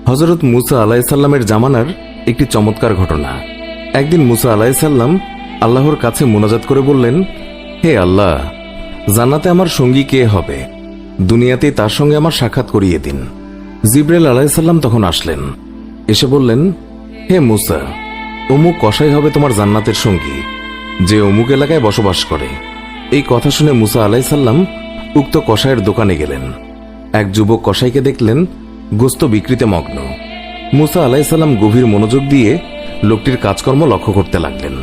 হযরত মুসা আলাইহিসসালামের জামানার একটি চমৎকার ঘটনা। একদিন মুসা আলাইহিসসালাম আল্লাহর কাছে মুনাজাত করে বললেন, হে আল্লাহ, জান্নাতে আমার সঙ্গী কে হবে? দুনিয়াতে তার সঙ্গে আমার সাক্ষাৎ করিয়ে দিন। জিবরাইল আলাইহিসসালাম তখন আসলেন, এসে বললেন, হে মুসা, অমুক কসাই হবে তোমার জান্নাতের সঙ্গী, যে অমুক এলাকায় বসবাস করে। এই কথা শুনে মুসা আলাইহিসসালাম উক্ত কসাইয়ের দোকানে গেলেন। এক যুবক কসাইকে দেখলেন গোস্ত বিক্রিতে মগ্ন। মুসা আলাইহিসসালাম গভীর মনোযোগ দিয়ে লোকটির কাজকর্ম লক্ষ্য করতে লাগলেন,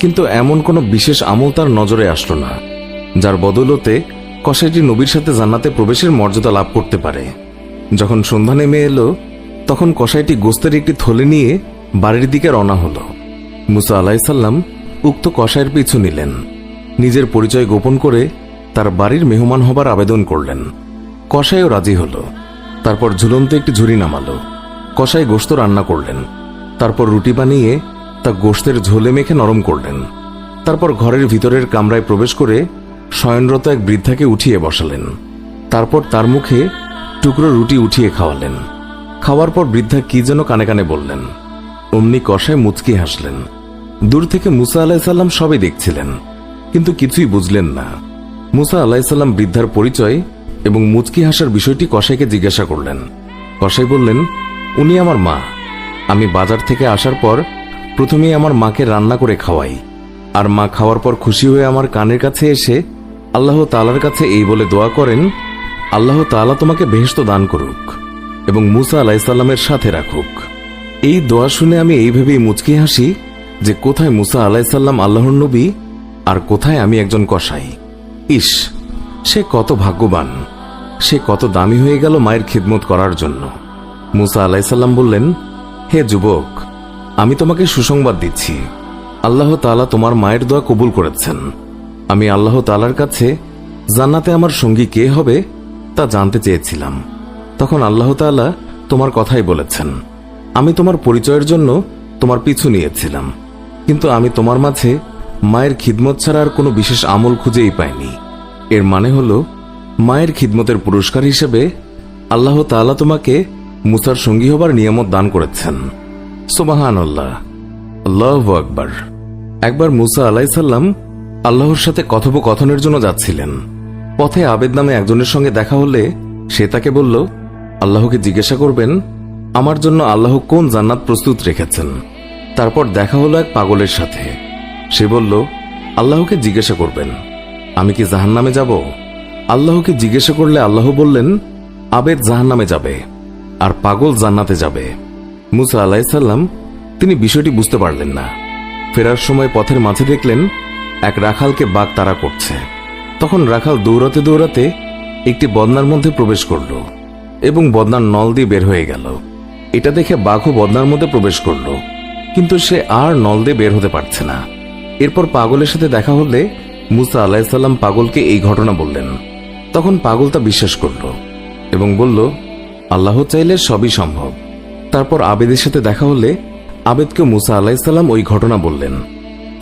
কিন্তু এমন কোনো বিশেষ আমল তার নজরে আসলো না, যার বদৌলতে কসাইটি নবীর সাথে জান্নাতে প্রবেশের মর্যাদা লাভ করতে পারে। যখন সন্ধ্যা নেমে এলো, তখন কসাইটি গোস্তের একটি থলে নিয়ে বাড়ির দিকে রওনা হল। মুসা আলাইহিসসালাম উক্ত কসাইয়ের পিছু নিলেন। নিজের পরিচয় গোপন করে তার বাড়ির মেহমান হবার আবেদন করলেন। কসাইও রাজি হল। তারপর ঝুলন্ত একটি ঝুড়ি নামালো। কসাই গোস্ত রান্না করলেন। তারপর রুটি বানিয়ে তা গোস্তের ঝোলে মেখে নরম করলেন। তারপর ঘরের ভিতরের কামরায় প্রবেশ করে শয়নরত এক বৃদ্ধাকে উঠিয়ে বসালেন। তারপর তার মুখে টুকরো রুটি উঠিয়ে খাওয়ালেন। খাওয়ার পর বৃদ্ধা কি যেন কানে কানে বললেন। অমনি কসাই মুচকি হাসলেন। দূর থেকে মুসা আলাইহিসসালাম সবই দেখছিলেন, কিন্তু কিছুই বুঝলেন না। মুসা আলাইহিসসালাম বৃদ্ধার পরিচয় এবং মুচকি হাসার বিষয়টি কসাইকে জিজ্ঞাসা করলেন। কসাই বললেন, উনি আমার মা। আমি বাজার থেকে আসার পর প্রথমেই আমার মাকে রান্না করে খাওয়াই, আর মা খাওয়ার পর খুশি হয়ে আমার কানের কাছে এসে আল্লাহ তাআলার কাছে এই বলে দোয়া করেন, আল্লাহ তাআলা তোমাকে বেহেশত দান করুক এবং মুসা আলাইহিসসালামের সাথে রাখুক। এই দোয়া শুনে আমি এইভাবেই মুচকি হাসি যে কোথায় মুসা আলাইহিসসালাম আল্লাহর নবী আর কোথায় আমি একজন কসাই। ইস, সে কত ভাগ্যবান, সে কত দামি হয়ে গেল মায়ের খিদমত করার জন্য। মুসা আলাইহিসসালাম বললেন, হে যুবক, আমি তোমাকে সুসংবাদ দিচ্ছি, আল্লাহ তাআলা তোমার মায়ের দোয়া কবুল করেছেন। আমি আল্লাহ তাআলার কাছে জান্নাতে আমার সঙ্গী কে হবে তা জানতে চেয়েছিলাম। তখন আল্লাহ তাআলা তোমার কথাই বলেছেন। আমি তোমার পরিচয়ের জন্য তোমার পিছু নিয়েছিলাম, কিন্তু আমি তোমার মাঝে মায়ের খিদমত ছাড়া আর কোনো বিশেষ আমল খুঁজেই পাইনি। এর মানে হলো, মায়ের খিদমতের পুরস্কার হিসেবে আল্লাহ তাআলা তোমাকে মুসার সঙ্গী হবার নিয়ামত দান করেছেন। সুবহানাল্লাহ, আল্লাহু আকবার। একবার মুসা আলাইহিসসালাম আল্লাহর সাথে কথোপকথনের জন্য যাচ্ছিলেন। পথে আবেদ নামে একজনের সঙ্গে দেখা হলে সে তাকে বলল, আল্লাহকে জিজ্ঞাসা করবেন আমার জন্য আল্লাহ কোন জান্নাত প্রস্তুত রেখেছেন। তারপর দেখা হলো এক পাগলের সাথে। সে বলল, আল্লাহকে জিজ্ঞাসা করবেন আমি কি জাহান্নামে যাব। আল্লাহকে জিজ্ঞাসা করলে আল্লাহ বললেন, আবেদ জাহান্নামে যাবে আর পাগল জান্নাতে যাবে। মুসা আলাইহিসসালাম তিনি বিষয়টি বুঝতে পারলেন না। ফেরার সময় পথের মাঝে দেখলেন এক রাখালকে বাঘ তাড়া করছে। তখন রাখাল দৌড়াতে দৌড়াতে একটি বদনার মধ্যে প্রবেশ করল এবং বদনার নল দিয়ে বের হয়ে গেল। এটা দেখে বাঘও বদনার মধ্যে প্রবেশ করল, কিন্তু সে আর নল দিয়ে বের হতে পারছে না। এরপর পাগলের সাথে দেখা হলে মুসা আলাইহিসসালাম পাগলকে এই ঘটনা বললেন। তখন পাগল তা বিশ্বাস করল এবং বলল, আল্লাহ চাইলে সবই সম্ভব। তারপর আবেদের সাথে দেখা হলে আবেদকে মুসা আলাইহিসসালাম ওই ঘটনা বললেন,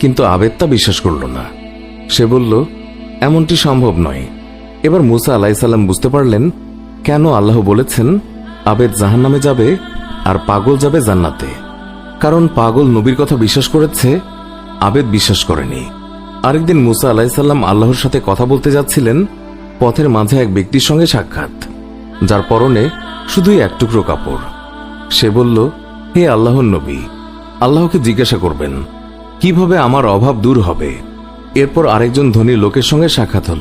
কিন্তু আবেদ তা বিশ্বাস করল না। সে বলল, এমনটি সম্ভব নয়। এবার মুসা আলাইহিসসালাম বুঝতে পারলেন কেন আল্লাহ বলেছেন আবেদ জাহান্নামে যাবে আর পাগল যাবে জান্নাতে। কারণ পাগল নবীর কথা বিশ্বাস করেছে, আবেদ বিশ্বাস করেনি। আরেকদিন মুসা আলাইহিসসালাম আল্লাহর সাথে কথা বলতে যাচ্ছিলেন। পথের মাঝে এক ব্যক্তির সঙ্গে সাক্ষাৎ, যার পরনে শুধুই এক টুকরো কাপড়। সে বলল, হে আল্লাহর নবী, আল্লাহকে জিজ্ঞাসা করবেন কিভাবে আমার অভাব দূর হবে। এরপর আরেকজন ধনী লোকের সঙ্গে সাক্ষাৎ হল।